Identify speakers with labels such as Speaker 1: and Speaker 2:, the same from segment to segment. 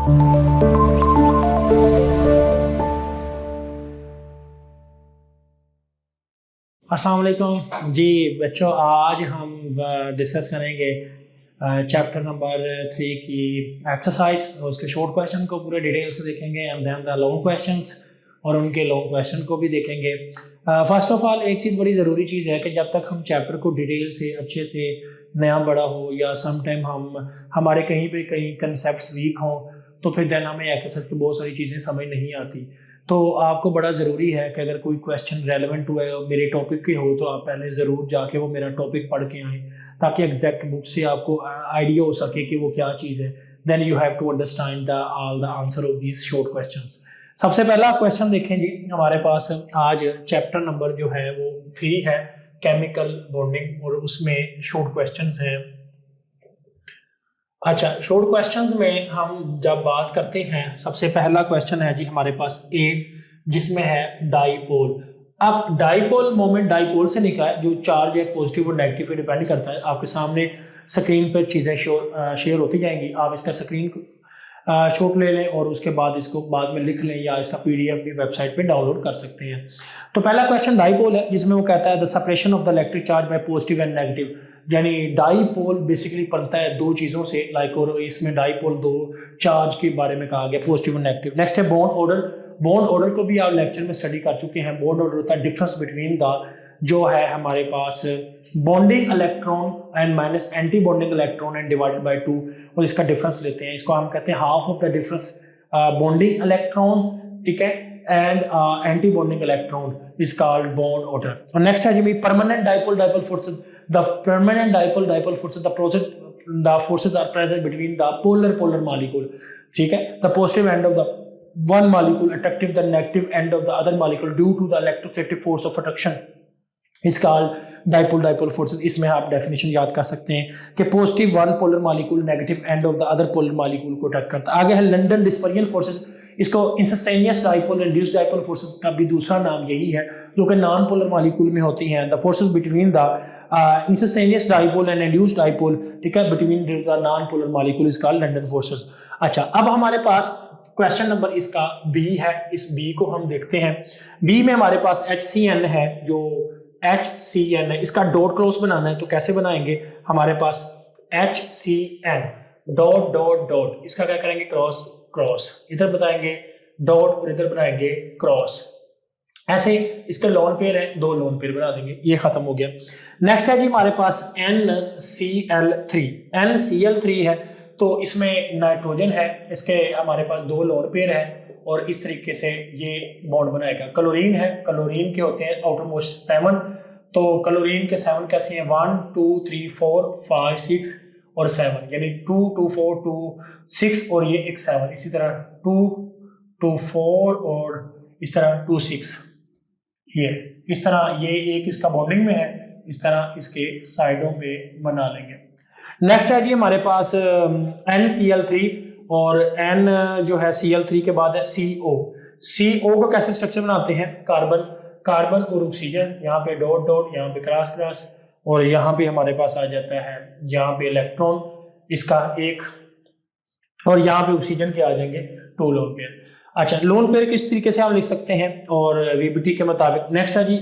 Speaker 1: अस्सलाम वालेकुम जी बच्चों, आज हम डिस्कस करेंगे चैप्टर नंबर 3 की एक्सरसाइज और उसके शॉर्ट क्वेश्चन को पूरे डिटेल से देखेंगे and then the long questions और उनके लॉन्ग क्वेश्चन को भी देखेंगे। फर्स्ट ऑफ ऑल एक चीज़ बड़ी ज़रूरी चीज़ है कि जब तक हम चैप्टर को डिटेल से अच्छे से नया बड़ा हो या सम टाइम हमारे कहीं कंसेप्ट वीक हों तो फिर देन हमें एक्सरसाइज की बहुत सारी चीज़ें समझ नहीं आती। तो आपको बड़ा ज़रूरी है कि अगर कोई क्वेश्चन रेलेवेंट हुआ है मेरे टॉपिक के हो तो आप पहले ज़रूर जाके वो मेरा टॉपिक पढ़ के आएँ ताकि एग्जैक्ट बुक से आपको आइडिया हो सके कि वो क्या चीज़ है। Then you have to understand the all the answer of these short questions. सबसे पहला क्वेश्चन देखें जी, हमारे पास आज चैप्टर नंबर जो है वो 3 है, केमिकल बॉन्डिंग, और उसमें शॉर्ट क्वेश्चंस हैं। अच्छा, शॉर्ट क्वेश्चंस में हम जब बात करते हैं, सबसे पहला क्वेश्चन है जी हमारे पास ए, जिसमें है डाईपोल। अब डाईपोल मोमेंट डाईपोल से निकला है, जो चार्ज है पॉजिटिव और नेगेटिव पे डिपेंड करता है। आपके सामने स्क्रीन पर चीज़ें शेयर होती जाएंगी, आप इसका स्क्रीन शॉट ले लें और उसके बाद इसको बाद में लिख लें या इसका PDF भी वेबसाइट पे डाउनलोड कर सकते हैं। तो पहला क्वेश्चन डाईपोल है, जिसमें वो कहता है the separation of the electric charge by positive and negative. यानी डाईपोल बेसिकली बनता है दो चीज़ों से, लाइक, और इसमें डाईपोल दो चार्ज के बारे में कहा गया, पॉजिटिव और नेगेटिव। नेक्स्ट है बॉन्ड ऑर्डर। बॉन्ड ऑर्डर को भी आप लेक्चर में स्टडी कर चुके हैं। बॉन्ड ऑर्डर होता है डिफरेंस बिटवीन द, जो है हमारे पास bonding electron and minus anti bonding electron and divided by 2, और इसका डिफरेंस लेते हैं। इसको हम कहते हैं half of the difference bonding electron, ठीक है, and anti bonding electron is called bond order. और नेक्स्ट है जी permanent dipole forces. The permanent dipole forces, the forces are present between the polar molecule, ठीक है। The positive end of the one molecule attractive the negative end of the other molecule due to the electrostatic force of attraction is called dipole forces। इसमें आप definition याद कर सकते हैं कि positive one polar molecule negative and of the other polar molecule को attract करता है। आगे है लंडन डिस्पर्जन फोर्सेस। इसको instantaneous dipole induced dipole forces का भी दूसरा नाम यही है, जो कि नॉन पोलर मॉलिक्यूल में होती हैं। The forces between the instantaneous dipole and induced dipole, ठीक है, between the non polar molecule is called London forces. अच्छा, अब हमारे पास क्वेश्चन नंबर इसका बी है। इस बी को हम देखते हैं। बी में हमारे पास HCN है, जो HCN है, इसका डॉट क्रॉस बनाना है। तो कैसे बनाएंगे? हमारे पास HCN डॉट डॉट डॉट, इसका क्या करेंगे? क्रॉस क्रॉस, इधर बताएंगे डॉट और इधर बनाएंगे क्रॉस। ऐसे इसके लोन पेयर है, दो लोन पेयर बना देंगे, ये खत्म हो गया। नेक्स्ट है जी हमारे पास NCl3। NCl3 है, तो इसमें नाइट्रोजन है, इसके हमारे पास दो लोन पेयर है और इस तरीके से ये बॉन्ड बनाएगा। क्लोरीन है, क्लोरीन के होते हैं आउटर मोस्ट 7, तो क्लोरीन के 7 कैसे हैं? 1 2 3 4 5 6 और 7, यानी 2 2 4 2 6 और ये एक 7, इसी तरह 2 2 4 और इस तरह 2 6, ये इस तरह ये एक इसका बॉन्डिंग में है, इस तरह इसके साइडों में बना लेंगे। नेक्स्ट है जी हमारे पास NCl3, और N जो है Cl3 के बाद है CO। CO को कैसे स्ट्रक्चर बनाते हैं? कार्बन और ऑक्सीजन, यहाँ पे डॉट डॉट, यहाँ पे क्रॉस क्रॉस, और यहाँ पे हमारे पास आ जाता है यहाँ पे इलेक्ट्रॉन इसका एक, और यहाँ पे ऑक्सीजन के आ जाएंगे 2 लोन पेयर। अच्छा, लोन पेयर किस तरीके से हम लिख सकते हैं और VBT के मुताबिक। नेक्स्ट है जी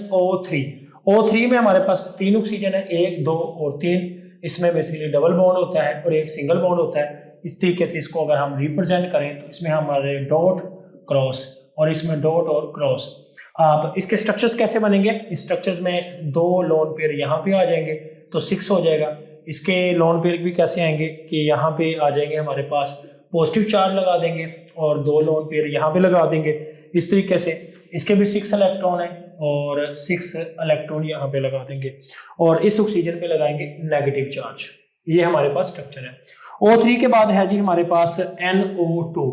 Speaker 1: O3 में हमारे पास 3 ऑक्सीजन है, 1 2 और 3। इसमें बेसिकली डबल बॉन्ड होता है और एक सिंगल बॉन्ड होता है। इस तरीके से इसको अगर हम रिप्रेजेंट करें तो इसमें हमारे डॉट क्रॉस और इसमें डॉट और क्रॉस। अब इसके स्ट्रक्चर्स कैसे बनेंगे? इस स्ट्रक्चर्स में 2 लोन पेयर यहाँ पे आ जाएंगे तो 6 हो जाएगा। इसके लोन पेयर भी कैसे आएंगे कि यहाँ पे आ जाएंगे, हमारे पास पॉजिटिव चार्ज लगा देंगे और 2 लोन पेयर यहाँ पे लगा देंगे। इस तरीके से इसके भी 6 इलेक्ट्रॉन है और 6 इलेक्ट्रॉन यहाँ पे लगा देंगे और इस ऑक्सीजन पे लगाएंगे नेगेटिव चार्ज। ये हमारे पास स्ट्रक्चर है। O3 के बाद है जी हमारे पास NO2।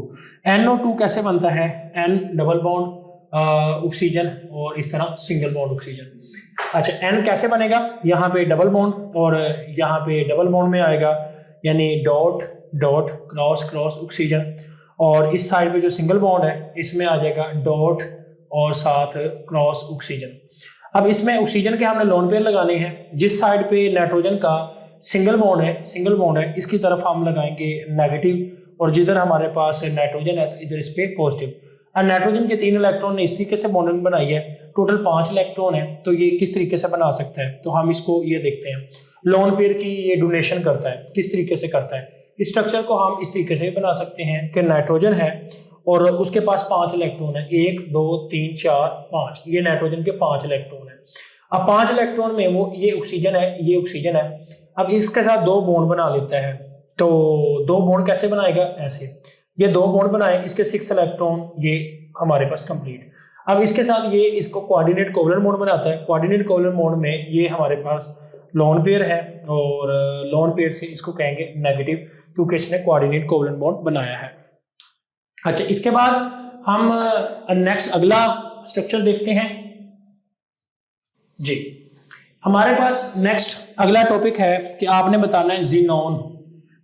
Speaker 1: NO2 कैसे बनता है? N डबल बॉन्ड ऑक्सीजन और इस तरह सिंगल बॉन्ड ऑक्सीजन। अच्छा, N कैसे बनेगा? यहाँ पे डबल बॉन्ड और यहाँ पे डबल बॉन्ड में आएगा, यानी dot dot cross cross oxygen, और इस साइड पे जो सिंगल बॉन्ड है इसमें आ जाएगा डॉट और साथ क्रॉस ऑक्सीजन। अब इसमें ऑक्सीजन के हमने लोन पेयर लगाने हैं। जिस साइड पे नाइट्रोजन का सिंगल बॉन्ड है इसकी तरफ हम लगाएंगे नेगेटिव और जिधर हमारे पास नाइट्रोजन है तो इधर इस पे पॉजिटिव। अब नाइट्रोजन के 3 इलेक्ट्रॉन ने इस तरीके से बॉन्डिंग बनाई है, टोटल 5 इलेक्ट्रॉन है, तो ये किस तरीके से बना सकता है, तो हम इसको ये देखते हैं। लोन पेयर की ये डोनेशन करता है, किस तरीके से करता है। इस स्ट्रक्चर को हम इस तरीके से बना सकते हैं कि नाइट्रोजन है और उसके पास 5 इलेक्ट्रॉन है, 1 2 3 4 5, ये नाइट्रोजन के 5 इलेक्ट्रॉन है। अब 5 इलेक्ट्रॉन में वो ये ऑक्सीजन है, ये ऑक्सीजन है। अब इसके साथ 2 बॉन्ड बना लेता है, तो 2 बॉन्ड कैसे बनाएगा, ऐसे ये 2 बॉन्ड बनाए, इसके 6 इलेक्ट्रॉन, ये हमारे पास कंप्लीट। अब इसके साथ ये इसको कोऑर्डिनेट कोवलेंट बॉन्ड बनाता है। कोऑर्डिनेट कोवलेंट बॉन्ड में ये हमारे पास लोन पेयर है और लोन पेयर से इसको कहेंगे नेगेटिव, क्योंकि इसने कोऑर्डिनेट कोवलेंट बॉन्ड बनाया है। अच्छा, इसके बाद हम नेक्स्ट अगला स्ट्रक्चर देखते हैं जी। हमारे पास नेक्स्ट अगला टॉपिक है कि आपने बताना है जीनोन।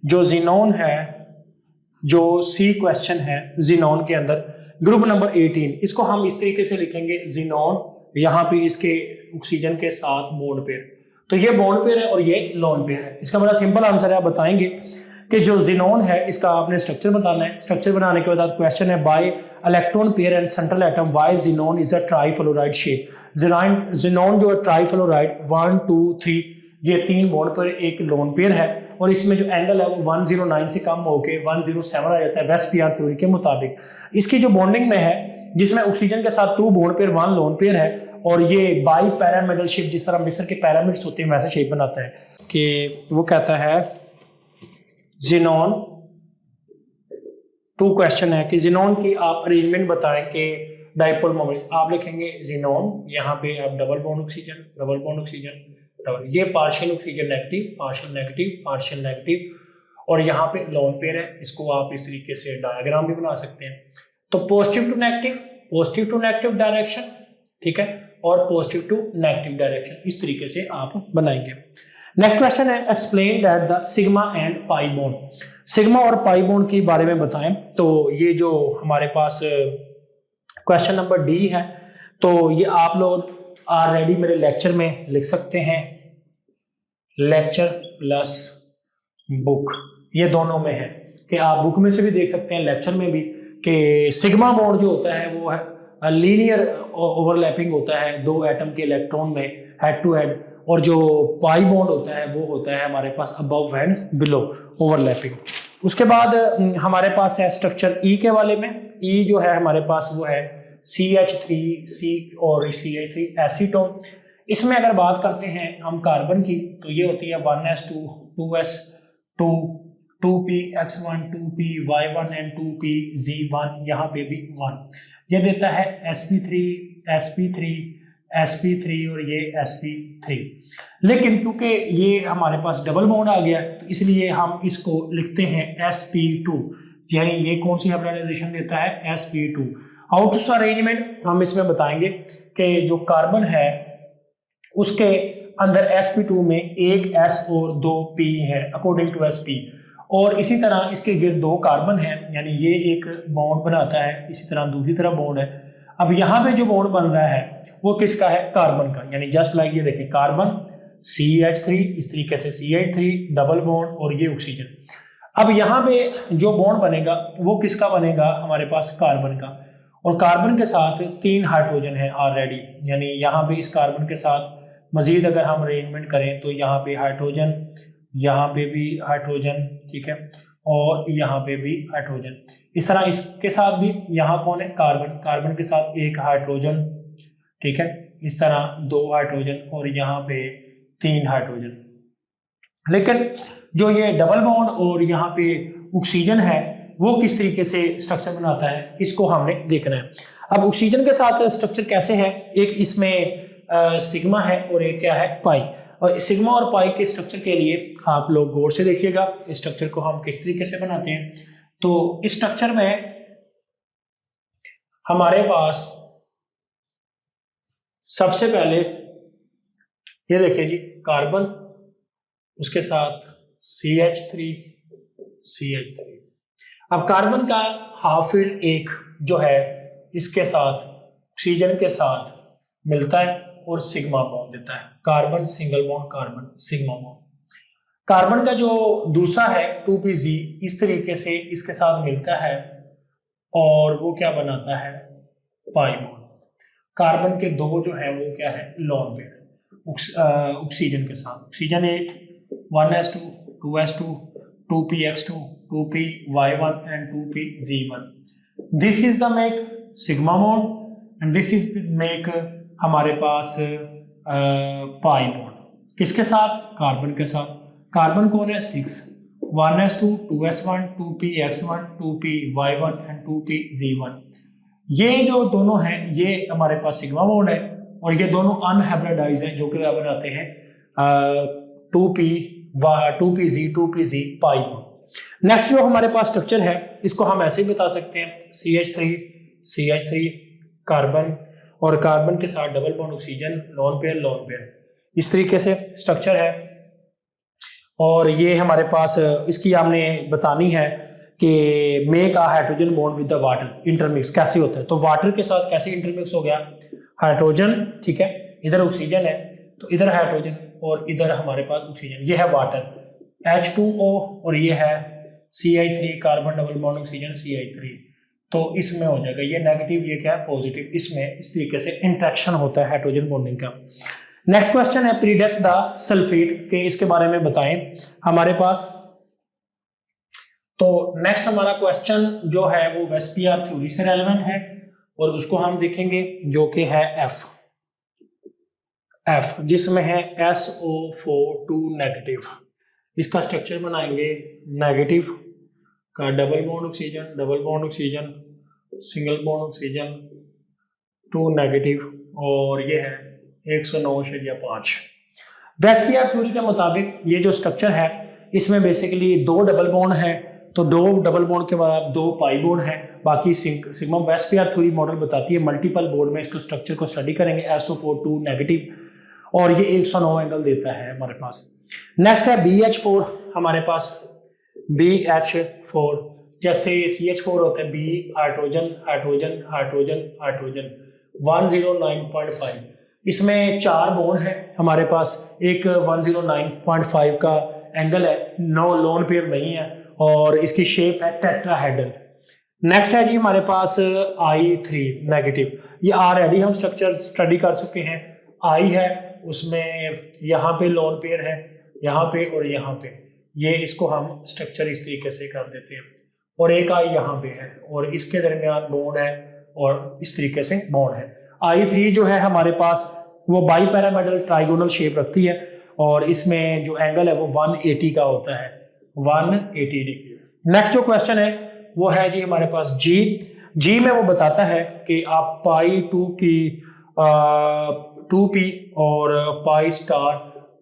Speaker 1: जो जीनोन है, जो सी क्वेश्चन है जीनोन के अंदर ग्रुप नंबर 18, इसको हम इस तरीके से लिखेंगे जीनोन, यहाँ पे इसके ऑक्सीजन के साथ बॉन्ड पेयर, तो ये बॉन्ड पेयर है और ये लोन पेयर है। इसका बड़ा सिंपल आंसर है, आप बताएंगे कि जो जीनोन है इसका आपने स्ट्रक्चर बताना है। स्ट्रक्चर बनाने के बाद क्वेश्चन है bye electron pair and central atom why xenon is a trifluoride shape. Xenon जो है ट्राइफ्लोराइड 1 2 3, ये 3 बॉन्ड पर एक लोन पेयर है और इसमें जो एंगल है वो 109 से कम होकर 107 आ जाता है वेस्ट पीआर थ्योरी के मुताबिक। इसकी जो बॉन्डिंग में है, जिसमें ऑक्सीजन के साथ 2 बॉन्ड पेयर 1 लोन पेयर है और ये बाई पैरामिडल शेप, जिस तरह मिस्र के पैरामिड्स होते हैं वैसे शेप बनाता है। कि वो कहता है जीनोन 2 क्वेश्चन है कि जीनोन की आप अरेंजमेंट बताएं कि डाइपोल मोमेंट। आप लिखेंगे जीनोन, यहाँ पे आप double bond oxygen, double bond oxygen, double, ये partial oxygen negative, partial negative, partial negative, और यहाँ पे लोन पेयर है। इसको आप इस तरीके से डायग्राम भी बना सकते हैं। तो पॉजिटिव टू नेगेटिव डायरेक्शन, ठीक है, और पॉजिटिव टू नेगेटिव डायरेक्शन, इस तरीके से आप बनाएंगे। नेक्स्ट क्वेश्चन है explain that the sigma and pi bond. Sigma और पाई बॉन्ड के बारे में बताएं। तो ये जो हमारे पास क्वेश्चन नंबर डी है, तो ये आप लोग ऑलरेडी मेरे लेक्चर में लिख सकते हैं, लेक्चर प्लस बुक, ये दोनों में है कि आप बुक में से भी देख सकते हैं, लेक्चर में भी, कि सिग्मा बॉन्ड जो होता है वो है लीनियर ओवरलैपिंग होता है 2 एटम के इलेक्ट्रॉन में हेड टू हेड, और जो पाई बॉन्ड होता है वो होता है हमारे पास अबव एंड बिलो ओवरलैपिंग। उसके बाद हमारे पास है स्ट्रक्चर ई के वाले में। ई जो है हमारे पास वो है CH3 और CH3 एसीटोन। इसमें अगर बात करते हैं हम कार्बन की, तो ये होती है 1s2 2s2 2px1 2py1 and 2pz1, यहाँ पे भी 1, ये देता है sp3 sp3 sp3 और ये sp3। लेकिन क्योंकि ये हमारे पास डबल बॉन्ड आ गया तो इसलिए हम इसको लिखते हैं sp2, यानी ये कौन सी हाइब्रिडाइजेशन देता है, sp2। हाउ टू अरेंजमेंट हम इसमें बताएंगे कि जो कार्बन है उसके अंदर sp2 में एक s और 2 p है अकॉर्डिंग टू sp, और इसी तरह इसके गिर्द 2 कार्बन है, यानी ये एक बॉन्ड बनाता है, इसी तरह दूसरी तरफ बॉन्ड है। अब यहाँ पे जो बॉन्ड बन रहा है वो किसका है, कार्बन का, यानी जस्ट लाइक ये देखें कार्बन CH3, इस तरीके से CH3 डबल बॉन्ड और ये ऑक्सीजन। अब यहाँ पे जो बॉन्ड बनेगा वो किसका बनेगा, हमारे पास कार्बन का, और कार्बन के साथ 3 हाइड्रोजन है ऑलरेडी, यानी यहाँ पे इस कार्बन के साथ मजीद अगर हम अरेंजमेंट करें तो यहाँ पे हाइड्रोजन, यहाँ पे भी हाइड्रोजन, ठीक है, और यहाँ पे भी हाइड्रोजन। इस तरह इसके साथ भी यहाँ कौन है, कार्बन, कार्बन के साथ 1 हाइड्रोजन, ठीक है, इस तरह 2 हाइड्रोजन और यहाँ पे 3 हाइड्रोजन। लेकिन जो ये डबल बॉन्ड और यहाँ पे ऑक्सीजन है वो किस तरीके से स्ट्रक्चर बनाता है, इसको हमने देखना है। अब ऑक्सीजन के साथ स्ट्रक्चर कैसे है, एक इसमें सिग्मा है और एक क्या है, पाई। और सिग्मा और पाई के स्ट्रक्चर के लिए आप लोग गौर से देखिएगा इस स्ट्रक्चर को हम किस तरीके से बनाते हैं। तो इस स्ट्रक्चर में हमारे पास सबसे पहले ये देखिए जी, कार्बन, उसके साथ CH3 CH3। अब कार्बन का हाफ फील्ड एक जो है इसके साथ ऑक्सीजन के साथ मिलता है और सिग्मा बॉन्ड देता है, carbon single bond carbon sigma bond. Carbon का जो दूसरा है 2pz इस तरीके से इसके साथ मिलता है और वो क्या बनाता है, पाई बॉन्ड। कार्बन के दो जो है वो क्या है, लोन पेयर ऑक्सीजन के साथ, oxygen 8 1s2 2s2 2px2 2py1 and 2pz1। This is the make sigma bond and this is make हमारे पास पाई बॉन्ड। किसके साथ, कार्बन के साथ। कार्बन कौन है 6 1s2 2s1 2px1 2py1 and 2pz1। ये जो दोनों हैं ये हमारे पास सिग्मा बॉन्ड है और ये दोनों अनहाइब्रिडाइज हैं जो कि क्या बनाते हैं 2pz 2pz pi bond. Next जो हमारे पास स्ट्रक्चर है इसको हम ऐसे ही बता सकते हैं CH3 कार्बन और कार्बन के साथ double bond oxygen, lone pair, इस तरीके से स्ट्रक्चर है। और ये हमारे पास इसकी हमने बतानी है कि make a hydrogen bond with the water intermix कैसे होता है। तो वाटर के साथ कैसे इंटरमिक्स हो गया, हाइड्रोजन, ठीक है, इधर ऑक्सीजन है तो इधर हाइड्रोजन और इधर हमारे पास ऑक्सीजन, ये है वाटर H2O और ये है CH3 carbon double bond oxygen CH3। तो इसमें हो जाएगा ये नेगेटिव, ये क्या है पॉजिटिव, इसमें इस तरीके से इंटरेक्शन होता है हाइड्रोजन बॉन्डिंग का। नेक्स्ट क्वेश्चन है प्रीडिक्ट द सल्फेट के, इसके बारे में बताएं हमारे पास। तो नेक्स्ट हमारा क्वेश्चन जो है वो वेस्पियर थ्योरी से रेलेवेंट है और उसको हम देखेंगे जो कि है F जिसमें है SO4 2 नेगेटिव। इसका स्ट्रक्चर बनाएंगे नेगेटिव का double bond oxygen single bond oxygen 2 negative और ये है 109.5। वेस्पियर थ्योरी के मुताबिक ये जो स्ट्रक्चर है इसमें बेसिकली 2 डबल बॉन्ड है, तो 2 डबल बॉन्ड के बाद 2 पाई बॉन्ड है, बाकी सिग्मा। वेस्पियर थ्योरी मॉडल बताती है मल्टीपल बॉन्ड में इसको स्ट्रक्चर को स्टडी करेंगे SO4 2 नेगेटिव और ये 109 एंगल देता है हमारे पास। नेक्स्ट है BH4 हमारे पास, BH4 जैसे CH4 होता है, B हाइड्रोजन 109.5, इसमें 4 बॉन्ड है हमारे पास, एक 109.5 का एंगल है, 9 लोन पेयर नहीं है और इसकी शेप है टेट्राहेड्रल। नेक्स्ट है जी हमारे पास I3 नेगेटिव, ये ऑलरेडी हम स्ट्रक्चर स्टडी कर चुके हैं। I है उसमें यहाँ पे लोन पेयर है, यहाँ पे और यहाँ पे, ये इसको हम स्ट्रक्चर इस तरीके से कर देते हैं और एक I यहाँ पे है और इसके दरमियान बॉन्ड है और इस तरीके से बॉन्ड है। I3 जो है हमारे पास वो बाई पैरामेडल ट्राइगोनल शेप रखती है और इसमें जो एंगल है वो 180 का होता है, 180 डिग्री। नेक्स्ट जो क्वेश्चन है वो है जी हमारे पास G में वो बताता है कि आप पाई 2p और पाई स्टार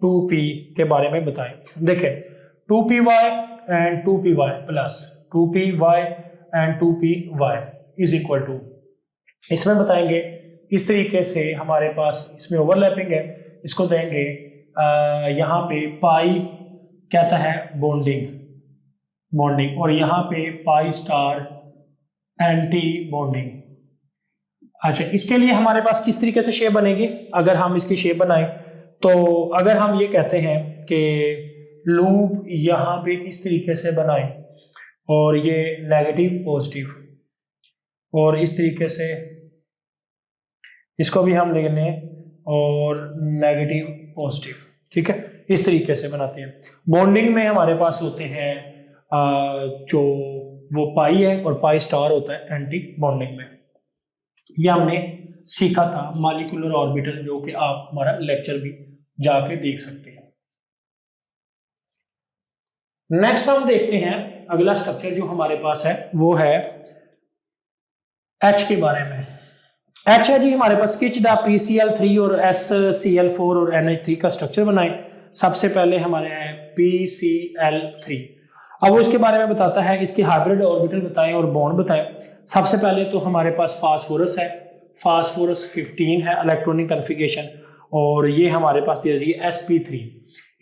Speaker 1: 2p के बारे में बताएं। देखें 2py and 2py plus 2py and 2py is equal to, इसमें बताएंगे इस तरीके से हमारे पास इसमें ओवरलैपिंग है, इसको देंगे यहाँ पे पाई कहता है बॉन्डिंग और यहाँ पे पाई स्टार एंटी बॉन्डिंग। अच्छा, इसके लिए हमारे पास किस तरीके से शेप बनेगी, अगर हम इसकी शेप बनाएं तो अगर हम ये कहते हैं कि लूप यहाँ पे इस तरीके से बनाएं और ये नेगेटिव पॉजिटिव और इस तरीके से इसको भी हम ले लें और नेगेटिव पॉजिटिव, ठीक है, इस तरीके से बनाते हैं। बॉन्डिंग में हमारे पास होते हैं जो वो पाई है और पाई स्टार होता है एंटी बॉन्डिंग में। ये हमने सीखा था मॉलिक्यूलर ऑर्बिटल, जो कि आप हमारा लेक्चर भी जाके देख सकते हैं। नेक्स्ट हम देखते हैं अगला स्ट्रक्चर जो हमारे पास है वो है H के बारे में। H है जी हमारे पास, स्केच द PCl3 और SCl4 और NH3 का स्ट्रक्चर बनाएं। सबसे पहले हमारे है PCl3। अब वो इसके बारे में बताता है, इसके हाइब्रिड ऑर्बिटल बताएं और बॉन्ड बताएं। सबसे पहले तो हमारे पास फास्फोरस है, फास्फोरस 15 है इलेक्ट्रॉनिक कन्फिगरेशन और ये हमारे पास दे रही है sp3।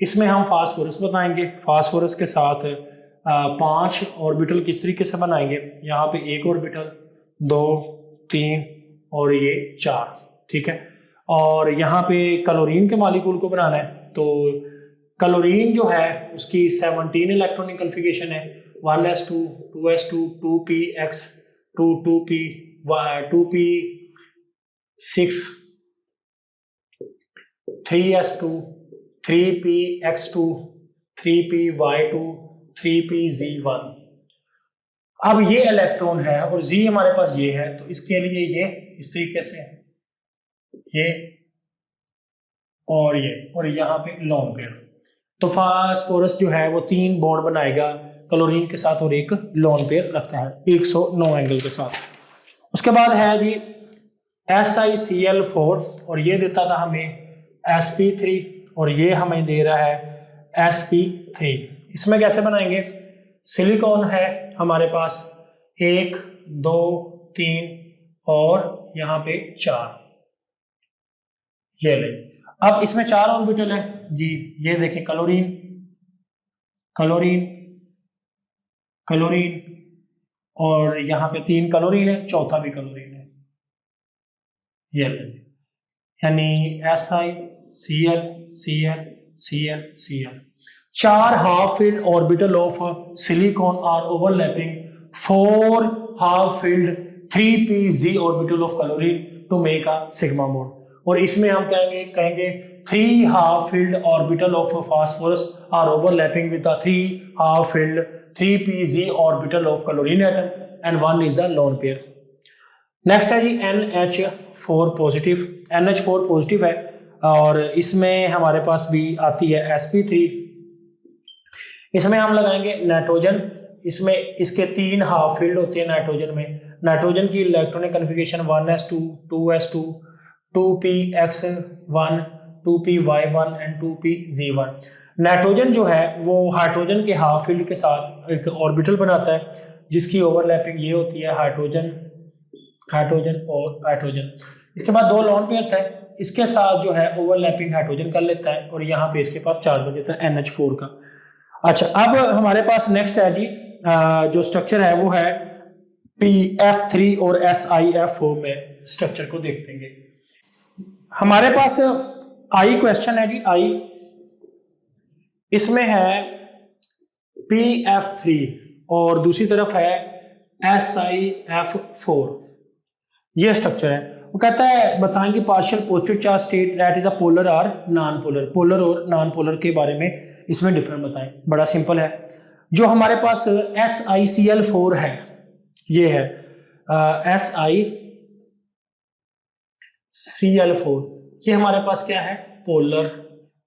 Speaker 1: इसमें हम फास्फोरस बताएंगे, फास्फोरस के साथ 5 ऑर्बिटल किस तरीके से बनाएंगे, यहाँ पे 1 ऑर्बिटल 2 3 और ये 4, ठीक है। और यहाँ पे क्लोरीन के मॉलिक्यूल को बनाना है तो क्लोरीन जो है उसकी 17 इलेक्ट्रॉनिक कन्फिगरेशन है, 1s2 2s2 2px 2p 2p6 3s2 3px2 3py2 3pz1। अब ये इलेक्ट्रॉन है और Z हमारे पास ये है, तो इसके लिए ये इस तरीके से ये और ये और यहाँ पे लोन पेयर। तो फास्फोरस जो है वो 3 बॉन्ड बनाएगा क्लोरीन के साथ और एक लोन पेयर रखता है 109 एंगल के साथ। उसके बाद है जी SiCl4 और ये देता था हमें sp3 और ये हमें दे रहा है sp3। इसमें कैसे बनाएंगे? सिलिकॉन है हमारे पास 1 2 3 और यहाँ पे 4, ये ले। अब इसमें 4 ऑर्बिटल है जी, ये देखें क्लोरीन क्लोरीन क्लोरीन और यहाँ पे 3 क्लोरीन है, चौथा भी क्लोरीन है, ये ले। यानी SiCl Cl Cl Cl 4 half filled orbital of silicon are overlapping 4 half filled 3pz orbital of chlorine to make a sigma bond. और इसमें हम कहेंगे 3 half filled orbital of phosphorus are overlapping with the 3 half filled 3pz orbital of chlorine atom and 1 is the lone pair. Next है जी NH4 positive. NH4 positive है और इसमें हमारे पास भी आती है sp3। इसमें हम लगाएंगे नाइट्रोजन। इसमें इसके 3 हाफ फील्ड होती है नाइट्रोजन में। नाइट्रोजन की electronic configuration 1s2 2s2 2px1 2py1 and 2pz1। Nitrogen जो है वो हाइड्रोजन के हाफ फील्ड के साथ एक ऑर्बिटल बनाता है जिसकी ओवरलैपिंग ये होती है हाइड्रोजन हाइड्रोजन और हाइड्रोजन। इसके बाद 2 लोन पेयर है, इसके साथ जो है ओवरलैपिंग हाइड्रोजन कर लेता है और यहाँ पे इसके पास चार्ज बन जाता है NH4 का। अच्छा, अब हमारे पास नेक्स्ट है जी जो स्ट्रक्चर है वो है PF3 और SiF4 में स्ट्रक्चर को देखते हैं। हमारे पास आई क्वेश्चन है जी आई, इसमें है PF3 और दूसरी तरफ है SiF4, ये स्ट्रक्चर है। वो कहता है बताएं कि partial positive charge state that is a polar और नॉन पोलर। पोलर और नॉन पोलर के बारे में इसमें डिफरेंस बताएं। बड़ा सिंपल है, जो हमारे पास SiCl4 है ये है SiCl4, ये हमारे पास क्या है? पोलर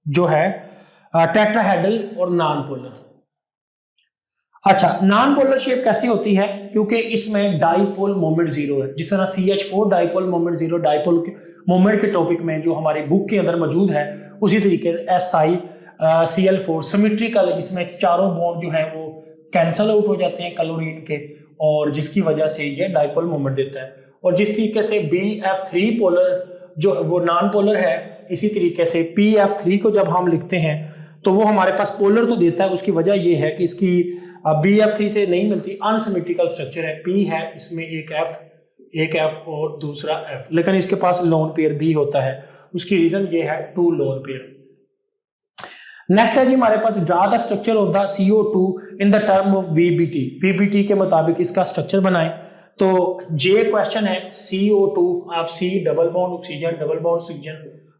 Speaker 1: जो है टेट्राहेड्रल और नॉन पोलर। अच्छा, नॉन पोलर शेप कैसी होती है? क्योंकि इसमें डाइपोल मोमेंट 0 है। जिस तरह CH4 dipole moment 0 dipole moment के टॉपिक में जो हमारी बुक के अंदर मौजूद है, उसी तरीके SiCl4 सिमेट्रिकल, इसमें चारों बॉन्ड जो है वो कैंसल आउट हो जाते हैं क्लोरीन के, और जिसकी वजह से ये डाइपोल मोमेंट देता है। और जिस तरीके से BF3 पोलर जो वो नॉन पोलर है, इसी तरीके से PF3 को जब हम लिखते हैं तो वो हमारे पास पोलर तो देता है। उसकी वजह ये है कि इसकी BF3 से नहीं मिलती, अनसिमेट्रिकल स्ट्रक्चर है। P है, इसमें एक F और दूसरा F, लेकिन इसके पास लोन पेयर भी होता है। उसकी रीजन ये है 2 लोन पेयर। नेक्स्ट है जी हमारे पास draw the structure of the CO2 in the term of VBT। VBT के मुताबिक इसका स्ट्रक्चर बनाएं। तो जे क्वेश्चन है CO2, आप C double bond oxygen double bond oxygen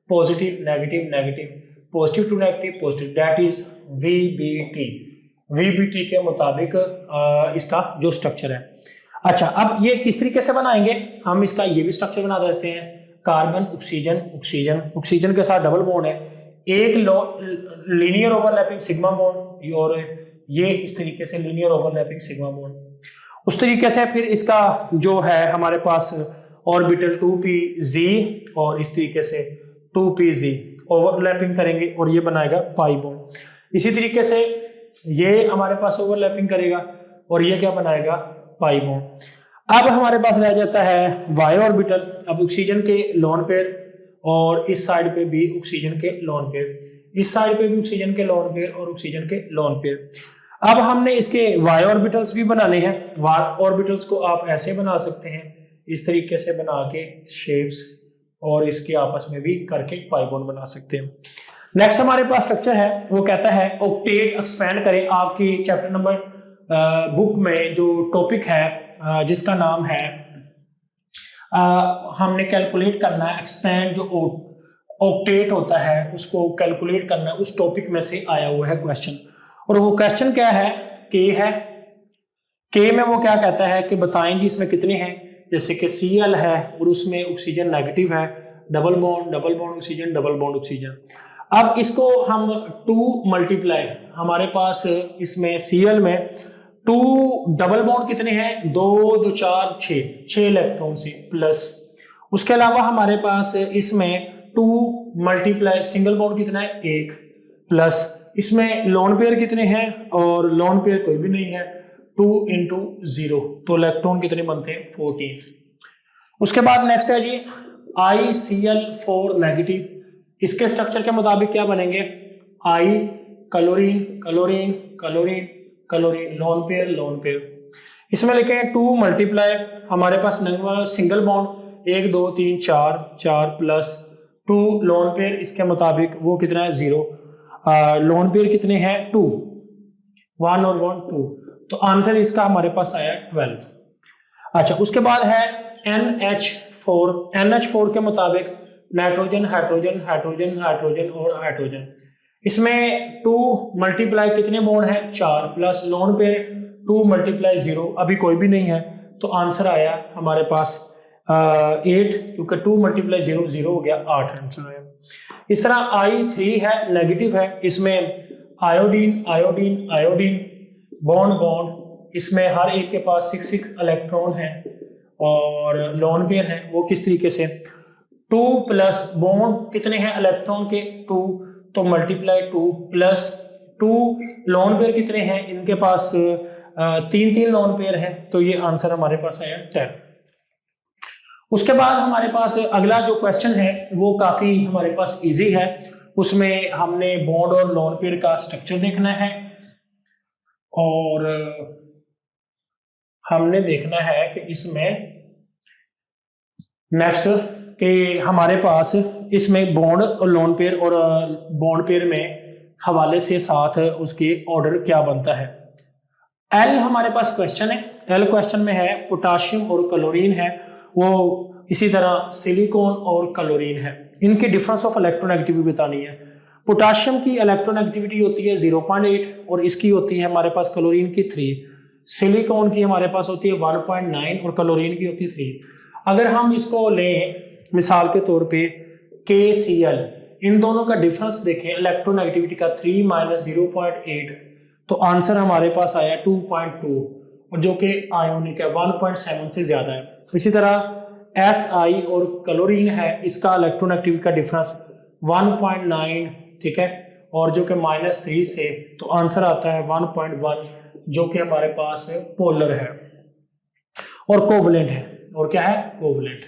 Speaker 1: positive negative negative positive two negative positive, that is VBT। VBT के मुताबिक इसका जो स्ट्रक्चर है। अच्छा, अब ये किस तरीके से बनाएंगे? हम इसका ये भी स्ट्रक्चर बना देते हैं। कार्बन ऑक्सीजन ऑक्सीजन ऑक्सीजन के साथ डबल बॉन्ड है, एक लीनियर ओवरलैपिंग सिग्मा बॉन्ड, और ये इस तरीके से लीनियर ओवरलैपिंग सिग्मा बॉन्ड। उस तरीके से फिर इसका जो है हमारे पास ऑर्बिटल 2pz और इस तरीके से 2pz ओवरलैपिंग करेंगे और ये बनाएगा पाई बॉन्ड। इसी तरीके से ये हमारे पास ओवरलैपिंग करेगा और ये क्या बनाएगा? Pi bond. अब हमारे पास रह जाता है वाई ऑर्बिटल। अब ऑक्सीजन के लोन पेयर और इस साइड पे भी ऑक्सीजन के लोन पेयर, इस साइड पे भी ऑक्सीजन के लोन पेयर और ऑक्सीजन के लोन पेयर। अब हमने इसके वाई ऑर्बिटल्स भी बनाने हैं। वाई ऑर्बिटल्स को आप ऐसे बना सकते हैं, इस तरीके से बना के शेप्स, और इसके आपस में भी करके पाई बॉन्ड बना सकते हैं। नेक्स्ट हमारे पास स्ट्रक्चर है, वो कहता है ऑक्टेट एक्सपेंड करें। आपकी चैप्टर नंबर बुक में जो टॉपिक है जिसका नाम है हमने कैलकुलेट करना है एक्सपेंड, जो ऑक्टेट होता है उसको कैलकुलेट करना है, उस टॉपिक में से आया हुआ है क्वेश्चन। और वो क्वेश्चन क्या है, के है। के में वो क्या कहता है कि बताएं जी इसमें कितने हैं, जैसे कि Cl है और उसमें ऑक्सीजन नेगेटिव है, double bond oxygen, double bond oxygen. अब इसको हम 2 मल्टीप्लाई, हमारे पास इसमें Cl में 2 डबल बॉन्ड कितने हैं, 2 2 4 6 इलेक्ट्रॉन से, प्लस उसके अलावा हमारे पास इसमें 2 मल्टीप्लाई सिंगल बॉन्ड कितना है 1, प्लस इसमें लोन पेयर कितने हैं, और लोन पेयर कोई भी नहीं है, 2 × 0, तो इलेक्ट्रॉन कितने बनते हैं 14। उसके बाद नेक्स्ट है जी ICl4 नेगेटिव। इसके स्ट्रक्चर के मुताबिक क्या बनेंगे, I chlorine chlorine chlorine chlorine, lone pair. इसमें लिखें 2 मल्टीप्लाई, हमारे पास single bond 1 2 3 4 plus 2 lone pair, इसके मुताबिक वो कितना है 0। लोन पेयर कितने हैं 2, 1 और 1 2, तो आंसर इसका हमारे पास आया 12। अच्छा, उसके बाद है NH4 के मुताबिक नाइट्रोजन हाइड्रोजन हाइड्रोजन हाइड्रोजन और हाइड्रोजन। इसमें 2 मल्टीप्लाई कितने बॉन्ड है 4, प्लस लोन पे 2 मल्टीप्लाई 0, अभी कोई भी नहीं है, तो आंसर आया हमारे पास 8, क्योंकि 2 मल्टीप्लाई 0 0 हो गया, 8 आंसर आया। इस तरह I3 है नेगेटिव है, इसमें आयोडीन आयोडीन आयोडीन बॉन्ड, इसमें हर एक के पास 6 इलेक्ट्रॉन है और लोन पेयर है। वो किस तरीके से, 2 प्लस बॉन्ड कितने हैं इलेक्ट्रॉन के 2, तो मल्टीप्लाई 2 प्लस 2 लोन पेयर कितने हैं, इनके पास 3 लोन पेयर है, तो ये आंसर हमारे पास आया 10। उसके बाद हमारे पास अगला जो क्वेश्चन है वो काफी हमारे पास इजी है, उसमें हमने बॉन्ड और लोन पेयर का स्ट्रक्चर देखना है और हमने देखना है कि इसमें नेक्स्ट कि हमारे पास इसमें बॉन्ड और लोन पेयर और बॉन्ड पेयर में हवाले से साथ उसके ऑर्डर क्या बनता है। एल हमारे पास क्वेश्चन है, एल क्वेश्चन में है पोटाशियम और क्लोरीन है, वो इसी तरह सिलिकॉन और क्लोरीन है, इनके डिफरेंस ऑफ इलेक्ट्रोनेगेटिविटी बतानी है। पोटाशियम की इलेक्ट्रोनेगेटिविटी होती है 0.8 और इसकी होती है हमारे पास क्लोरीन की 3, सिलिकॉन की हमारे पास होती है 1.9 और क्लोरीन की होती है 3। अगर हम इसको लें मिसाल के तौर पे KCl, इन दोनों का डिफरेंस देखें इलेक्ट्रोनेगेटिविटी का 3 - 0.8, तो आंसर हमारे पास आया 2.2 और जो कि आयोनिक है 1.7 से ज्यादा है। इसी तरह Si और क्लोरीन है, इसका इलेक्ट्रोनेगेटिविटी का डिफरेंस 1.9, ठीक है, और जो कि -3 से, तो आंसर आता है 1.1 जो कि हमारे पास पोलर है और कोवलेंट है, और क्या है कोवलेंट।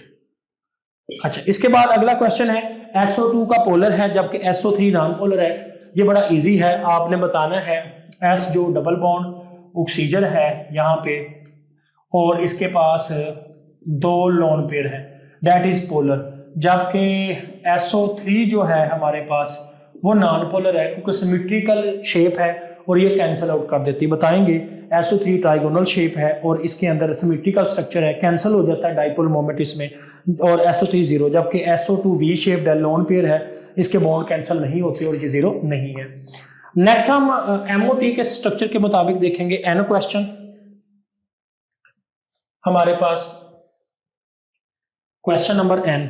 Speaker 1: अच्छा, इसके बाद अगला क्वेश्चन है SO2 का पोलर है जबकि SO3 नॉन पोलर है। ये बड़ा इजी है, आपने बताना है S जो डबल बॉन्ड ऑक्सीजन है यहाँ पे और इसके पास 2 लोन पेयर है, दैट इज पोलर, जबकि SO3 जो है हमारे पास वो नॉन पोलर है क्योंकि सिमेट्रिकल शेप है और ये कैंसिल आउट कर देती है। बताएंगे SO3 ट्राइगोनल शेप है और इसके अंदर सिमेट्रिकल स्ट्रक्चर है, कैंसिल हो जाता है डाइपोल मोमेंट इसमें, और SO3 0, जबकि SO2 V शेप्ड है, लोन पेयर है, इसके बॉन्ड कैंसिल नहीं होते और ये 0 नहीं है। नेक्स्ट हम MOT के स्ट्रक्चर के मुताबिक देखेंगे N क्वेश्चन। हमारे पास question number N,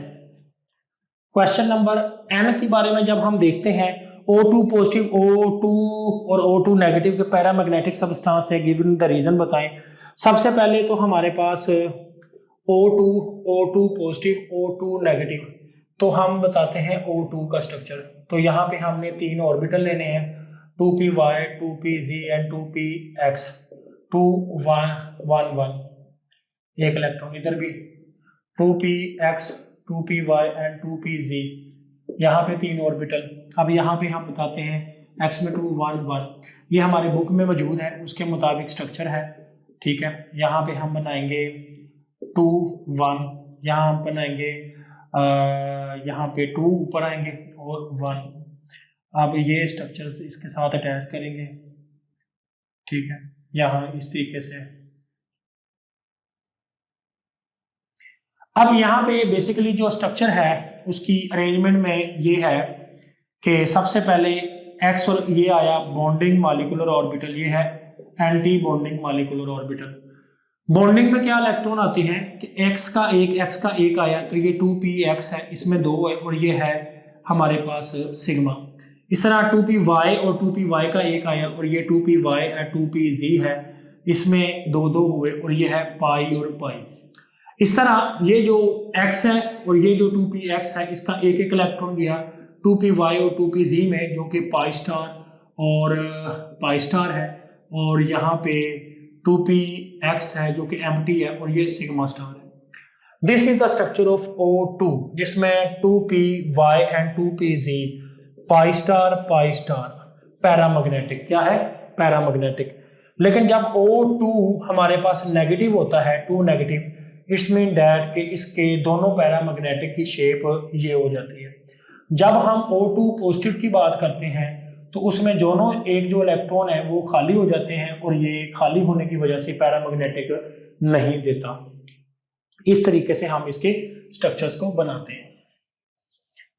Speaker 1: question number N के बारे में जब हम देखते हैं O2 पॉजिटिव, O2 और O2 नेगेटिव के पैरामैग्नेटिक सब्सटेंस है, गिवन द रीजन बताएं। सबसे पहले तो हमारे पास O2 पॉजिटिव, O2 नेगेटिव, तो हम बताते हैं O2 का स्ट्रक्चर। तो यहाँ पे हमने 3 ऑर्बिटल लेने हैं, 2p y, 2p z and 2p x, 2 1 1 1, एक इलेक्ट्रॉन इधर भी, 2p x, 2p y and 2p z, यहाँ पे 3 ऑर्बिटल। अब यहाँ पे हम बताते हैं x में 2 1 1, ये हमारे बुक में मौजूद है, उसके मुताबिक स्ट्रक्चर है, ठीक है। यहाँ पे हम बनाएंगे 2 1, यहाँ हम बनाएंगे यहाँ पे 2 ऊपर आएंगे और 1, अब ये स्ट्रक्चर्स इसके साथ अटैच करेंगे, ठीक है, यहाँ इस तरीके से। अब यहाँ पे बेसिकली जो स्ट्रक्चर है उसकी अरेंजमेंट में ये है कि सबसे पहले एक्स और ये आया बॉन्डिंग मॉलिक्यूलर ऑर्बिटल, ये है anti bonding molecular orbital. Bonding में क्या इलेक्ट्रॉन आते हैं कि एक्स का एक आया तो ये 2px है, इसमें 2 है और ये है हमारे पास सिग्मा। इस तरह 2py और 2py का एक आया और ये 2py है, 2pz है, इसमें 2 हुए और ये है पाई और पाई। इस तरह ये जो x है और ये जो 2px है इसका एक इलेक्ट्रॉन गया 2py और 2pz में, जो कि पाई स्टार और पाई स्टार है, और यहाँ पे 2px है जो कि एम्प्टी है और ये सिग्मा स्टार है। This is the structure of O2 जिसमें 2py and 2pz pi star paramagnetic, क्या है, पैरामैग्नेटिक। लेकिन जब O2 हमारे पास नेगेटिव होता है, 2 नेगेटिव, इट्स मीन डैट कि इसके दोनों पैरामैग्नेटिक की शेप ये हो जाती है। जब हम O2 पॉजिटिव की बात करते हैं तो उसमें दोनों एक जो इलेक्ट्रॉन है वो खाली हो जाते हैं और ये खाली होने की वजह से पैरामैग्नेटिक नहीं देता। इस तरीके से हम इसके स्ट्रक्चर्स को बनाते हैं,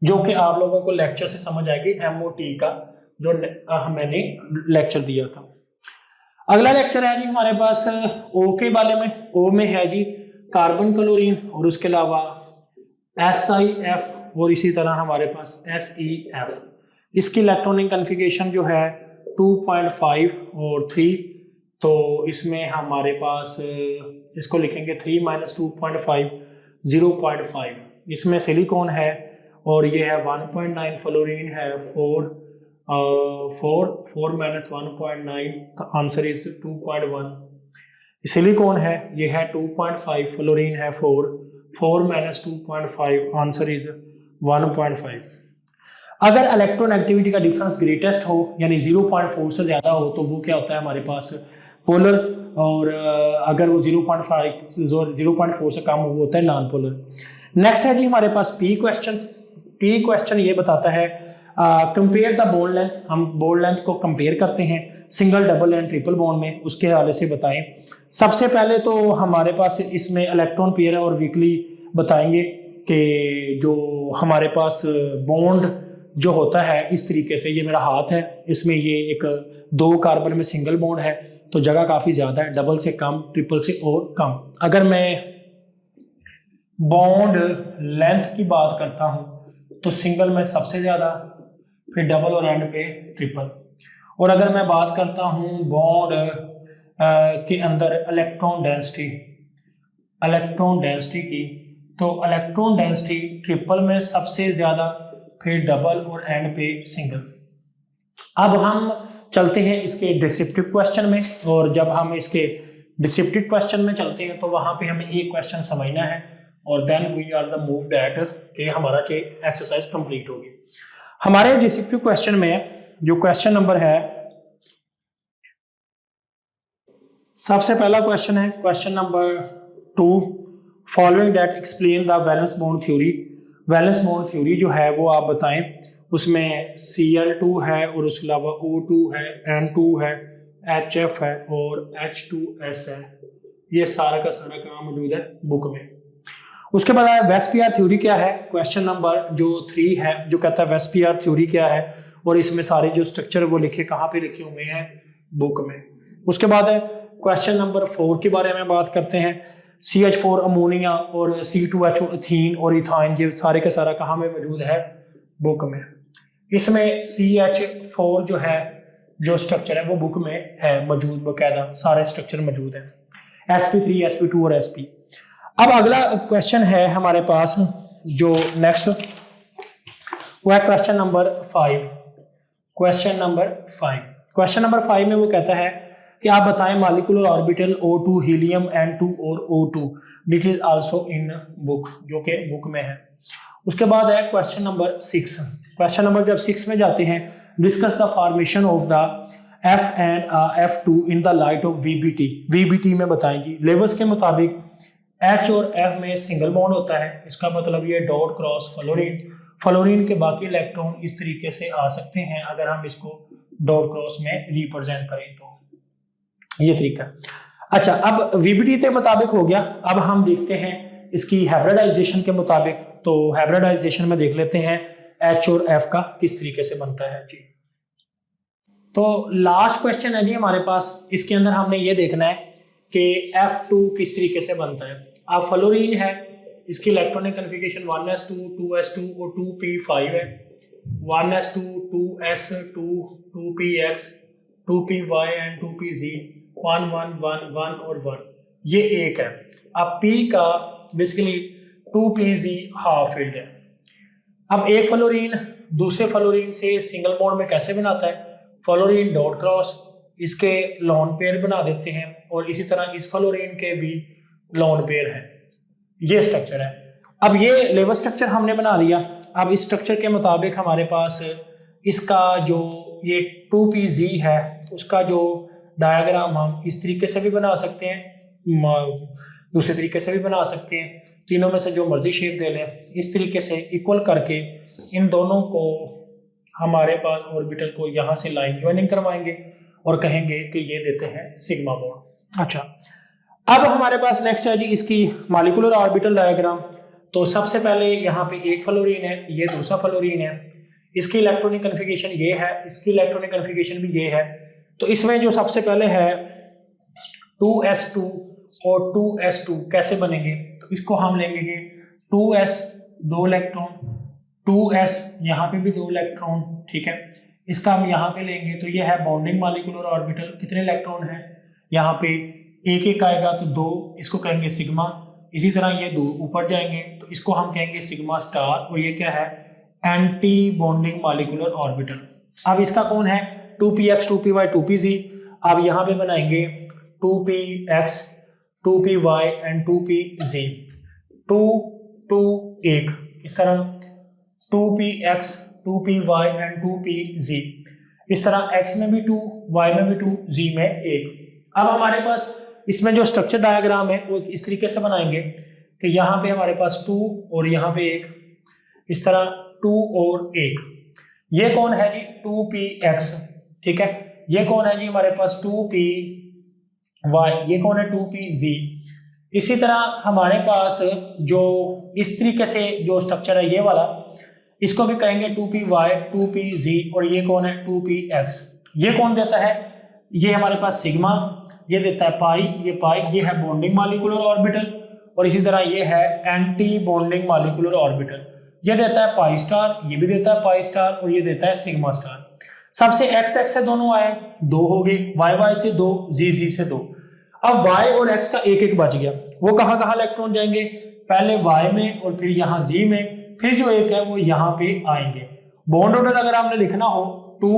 Speaker 1: जो कि आप लोगों को लेक्चर से समझ आएगी, MOT का जो मैंने लेक्चर दिया था। अगला लेक्चर है जी हमारे पास O के बारे में। O में है जी कार्बन क्लोरीन और उसके अलावा SiF और इसी तरह हमारे पास SeF। इसकी इलेक्ट्रॉनिक कन्फिगरेशन जो है 2.5 और 3, तो इसमें हमारे पास इसको लिखेंगे 3 - 2.5 0.5। इसमें सिलिकॉन है और ये है 1.9, फ्लोरीन है 4 - 1.9, आंसर इज 2.1। सिलिकॉन है ये है 2.5, फ्लोरीन है 4 - 2.5, आंसर इज 1.5। अगर इलेक्ट्रॉन एक्टिविटी का डिफरेंस ग्रेटेस्ट हो यानी 0.4 से ज़्यादा हो तो वो क्या होता है हमारे पास पोलर, और अगर वो 0.4 से कम हो वो होता है नॉन पोलर। नेक्स्ट है जी हमारे पास पी क्वेश्चन ये बताता है कंपेयर द बॉन्ड लेंथ। हम बॉन्ड लेंथ को कंपेयर करते हैं single, double and triple bond में, उसके हवाले से बताएं। सबसे पहले तो हमारे पास इसमें इलेक्ट्रॉन पेयर और वीकली बताएंगे कि जो हमारे पास बॉन्ड जो होता है इस तरीके से, ये मेरा हाथ है, इसमें ये एक 2 कार्बन में सिंगल बॉन्ड है तो जगह काफ़ी ज़्यादा है, डबल से कम, ट्रिपल से और कम। अगर मैं बॉन्ड लेंथ की बात करता हूँ तो सिंगल में सबसे ज़्यादा, फिर डबल और एंड पे ट्रिपल। और अगर मैं बात करता हूँ बॉन्ड के अंदर इलेक्ट्रॉन डेंसिटी की, तो इलेक्ट्रॉन डेंसिटी ट्रिपल में सबसे ज़्यादा, फिर डबल और एंड पे सिंगल। अब हम चलते हैं इसके डिस्क्रिप्टिव क्वेश्चन में, और जब हम इसके डिस्क्रिप्टिव क्वेश्चन में चलते हैं तो वहाँ पे हमें एक क्वेश्चन समझना है और then we are the move that कि हमारा एक्सरसाइज कंप्लीट होगी। हमारे डिस्क्रिप्टिव क्वेश्चन में जो क्वेश्चन नंबर है, सबसे पहला क्वेश्चन है question number 2, following that explain the valence bond theory. Valence bond theory जो है वो आप बताएं। उसमें Cl2 है और उसके अलावा O2 है, N2 है, HF है और H2S है। ये सारा का सारा काम मौजूद है बुक में। उसके बाद वेस्पियर थ्योरी क्या है, क्वेश्चन नंबर जो 3 है, जो कहता है वेस्पियर थ्योरी क्या है, और इसमें सारे जो स्ट्रक्चर वो लिखे कहाँ पे लिखे हुए हैं, बुक में। उसके बाद है क्वेश्चन नंबर 4 के बारे में बात करते हैं। CH4 अमोनिया और C2H इथीन और इथाइन, ये सारे का सारा कहाँ में मौजूद है, बुक में। इसमें CH4 जो है, जो स्ट्रक्चर है वो बुक में है मौजूद, बाकायदा सारे स्ट्रक्चर मौजूद हैं, sp3, sp2 और sp। अब अगला क्वेश्चन है हमारे पास जो नेक्स्ट, वो है क्वेश्चन नंबर 5। क्वेश्चन नंबर 5 में वो कहता है कि आप बताएं molecular orbital O2, helium, N2 और O2, this is also in book, जो कि बुक में है। उसके बाद है क्वेश्चन नंबर 6। क्वेश्चन नंबर जब 6 में जाते हैं, discuss the formation of the F and F2 in the light of VBT में बताएं जी। लेवल्स के मुताबिक H और F में सिंगल बॉन्ड होता है, इसका मतलब ये डॉट क्रॉस फ्लोरीन के बाकी इलेक्ट्रॉन इस तरीके से आ सकते हैं अगर हम इसको डॉट क्रॉस में रिप्रेजेंट करें तो ये तरीका है। अच्छा, अब वीबीटी के मुताबिक हो गया। अब हम देखते हैं इसकी हाइब्रिडाइजेशन के मुताबिक। तो हाइब्रिडाइजेशन में देख लेते हैं एच और एफ का किस तरीके से बनता है जी। तो लास्ट क्वेश्चन है जी हमारे पास, इसके अंदर हमने ये देखना है कि F2 किस तरीके से बनता है। अब फ्लोरीन है, इसकी इलेक्ट्रॉनिक कन्फिगरेशन 1s2 2s2 और 2p5 है। 1s2 2s2 2px 2py and 2pz 1 1 1 1 और 1 ये एक है। अब p का बेसिकली 2pz हाफ फील्ड है। अब एक फ्लोरीन दूसरे फ्लोरीन से सिंगल बॉन्ड में कैसे बनाता है, फ्लोरीन डॉट क्रॉस इसके लोन पेयर बना देते हैं और इसी तरह इस फ्लोरीन के भी लोन पेयर है। ये स्ट्रक्चर है। अब ये लेवल स्ट्रक्चर हमने बना लिया। अब इस स्ट्रक्चर के मुताबिक हमारे पास इसका जो ये 2pz है उसका जो डायग्राम हम इस तरीके से भी बना सकते हैं, दूसरे तरीके से भी बना सकते हैं, तीनों में से जो मर्जी शेप दे लें। इस तरीके से इक्वल करके इन दोनों को हमारे पास ऑर्बिटल को यहाँ से लाइन ज्वाइनिंग करवाएंगे और कहेंगे कि ये देते हैं सिग्मा बॉन्ड। अच्छा, अब हमारे पास नेक्स्ट है जी इसकी मॉलिक्यूलर ऑर्बिटल डायग्राम। तो सबसे पहले यहाँ पे एक फ्लोरीन है, ये दूसरा फ्लोरीन है, इसकी इलेक्ट्रॉनिक कन्फिगरेशन ये है, इसकी इलेक्ट्रॉनिक कन्फिगरेशन भी ये है। तो इसमें जो सबसे पहले है 2s2 और 2s2 कैसे बनेंगे, तो इसको हम लेंगे 2s 2 इलेक्ट्रॉन 2s यहाँ पे भी 2 इलेक्ट्रॉन, ठीक है। इसका हम यहाँ पे लेंगे तो ये है बॉन्डिंग मॉलिक्यूलर ऑर्बिटल। कितने इलेक्ट्रॉन है यहाँ पे, एक एक आएगा तो 2, इसको कहेंगे सिग्मा। इसी तरह ये 2 ऊपर जाएंगे तो इसको हम कहेंगे सिग्मा स्टार। और ये क्या है, एंटी बॉन्डिंग मॉलिक्यूलर ऑर्बिटल। अब इसका कौन है 2px 2py 2pz। अब यहाँ पे बनाएंगे 2px 2py एंड 2pz 2 2 1, इस तरह 2px 2py एंड 2pz, इस तरह x में भी 2 y में भी 2 z में 1। अब हमारे पास इसमें जो स्ट्रक्चर डायग्राम है वो इस तरीके से बनाएंगे कि यहाँ पे हमारे पास 2 और यहाँ पे 1, इस तरह 2 और 1। ये कौन है जी 2px, ठीक है। ये कौन है जी हमारे पास 2py, ये कौन है 2pz। इसी तरह हमारे पास जो इस तरीके से जो स्ट्रक्चर है ये वाला, इसको भी कहेंगे 2py 2pz और ये कौन है 2px। ये कौन देता है, ये हमारे पास सिग्मा, ये देता है पाई, ये पाई, ये है बॉन्डिंग मॉलिक्यूलर ऑर्बिटल और इसी तरह ये है एंटी बॉन्डिंग मॉलिक्यूलर ऑर्बिटल। ये देता है पाई स्टार, ये भी देता है पाई स्टार और ये देता है सिग्मा स्टार। सबसे x x से दोनों आए 2 हो गए, y y से 2, z z से 2। अब y और x का एक एक बच गया, वो कहाँ कहाँ इलेक्ट्रॉन जाएंगे, पहले y में और फिर यहाँ z में, फिर जो एक है वो यहाँ पे आएंगे। बॉन्ड ऑर्डर अगर आपने लिखना हो 2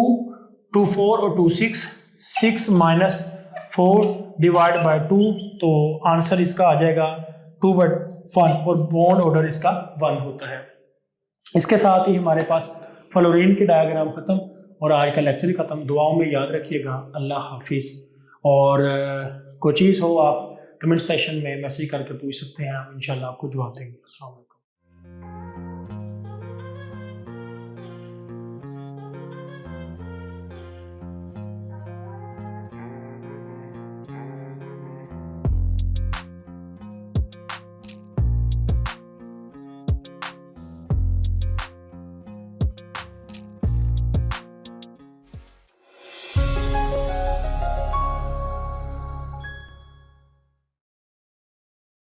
Speaker 1: 2 4 और 2 6 6 माइनस 4 डिवाइड बाय 2, तो आंसर इसका आ जाएगा 2/1 और बॉन्ड ऑर्डर इसका 1 होता है। इसके साथ ही हमारे पास फ्लोरीन की डायग्राम खत्म और आज का लेक्चर ही खत्म। दुआओं में याद रखिएगा। अल्लाह हाफिज़। और कोई चीज़ हो आप कमेंट सेशन में मैसेज करके पूछ सकते हैं, हम इंशाल्लाह आपको जवाब देंगे। अस्सलाम वालेकुम।